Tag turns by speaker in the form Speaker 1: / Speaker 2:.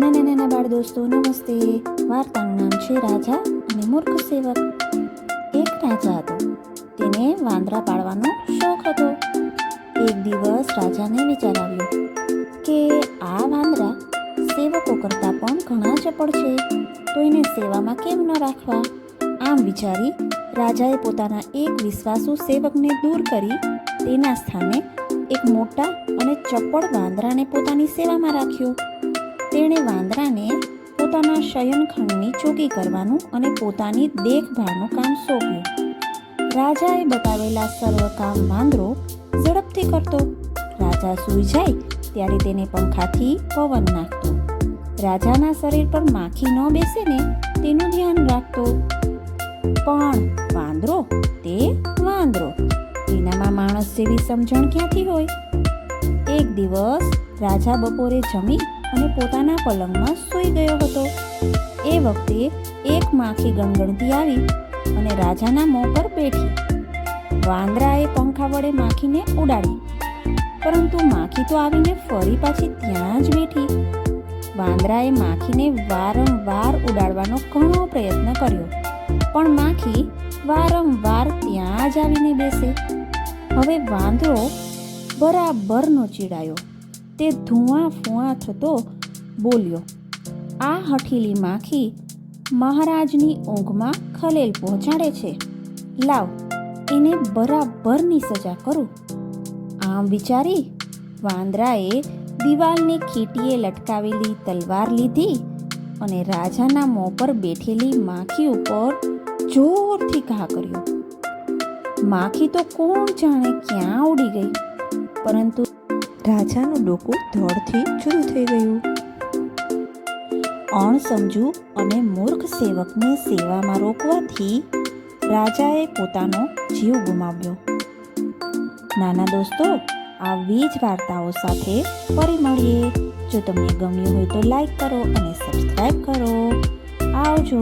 Speaker 1: નાના નાના બાળ દોસ્તો નમસ્તે. વાર્તાનું નામ છે રાજા અને મૂર્ખ સેવક. એક રાજા હતો. તેને વાંદરા પાળવાનો શોખ હતો. એક દિવસ રાજાને વિચાર આવ્યો કે આ વાંદરા સેવકો કરતાં પણ ઘણા ચપળ છે, તો એને સેવામાં કેમ ન રાખવા. આમ વિચારી રાજાએ પોતાના એક વિશ્વાસુ સેવકને દૂર કરી તેના સ્થાને એક મોટા અને ચપળ વાંદરાને પોતાની સેવામાં રાખ્યો. તેણે વાંદરાને પોતાના શયનખંડની ચોકી કરવાનું અને પોતાની દેખભાળનું કામ સોંપ્યું. રાજાએ બતાવેલા સર્વ કામ વાંદરો ઝડપથી કરતો. રાજા સૂઈ જાય ત્યારે તેને પંખાથી પવન નાખતો. રાજાના શરીર પર માખી ન બેસે ને તેનું ધ્યાન રાખતો. પણ વાંદરો તે વાંદરો, તેનામાં માણસ જેવી સમજણ ક્યાંથી હોય. એક દિવસ રાજા બપોરે જમી અને પોતાના પલંગમાં સૂઈ ગયો હતો. એ વખતે એક માખી ગણગણતી આવી અને રાજાના મોં પર બેઠી. વાંદરાએ પંખા વડે માખીને ઉડાડી, પરંતુ માખી તો આવીને ફરી પાછી ત્યાં જ બેઠી. વાંદરાએ માખીને વારંવાર ઉડાડવાનો ઘણો પ્રયત્ન કર્યો, પણ માખી વારંવાર ત્યાં જ આવીને બેસે. હવે વાંદરો બરાબરનો ચીડાયો. તે ધુઆ ફુઆ થતો બોલ્યો, આ હઠીલી માખી મહારાજની ઊંઘમાં ખલેલ પહોંચાડે છે. લાવ, એને બરાબરની સજા કરું. આમ વિચારી વાંદરાએ દિવાલની ખીટીએ લટકાવેલી તલવાર લીધી અને રાજાના મોં પર બેઠેલી માખી ઉપર જોરથી ઘા કર્યો. માખી તો કોણ જાણે ક્યાં ઉડી ગઈ, પરંતુ રાજાનું ડોકું ધડથી જુદું થઈ ગયું. અણસમજુ અને મૂર્ખ સેવકને સેવામાં રોકવાથી રાજાએ પોતાનો જીવ ગુમાવ્યો. નાના દોસ્તો, આવી જ વાર્તાઓ સાથે ફરી મળીએ. જો તમને ગમ્યું હોય તો લાઈક કરો અને સબસ્ક્રાઈબ કરો. આવજો.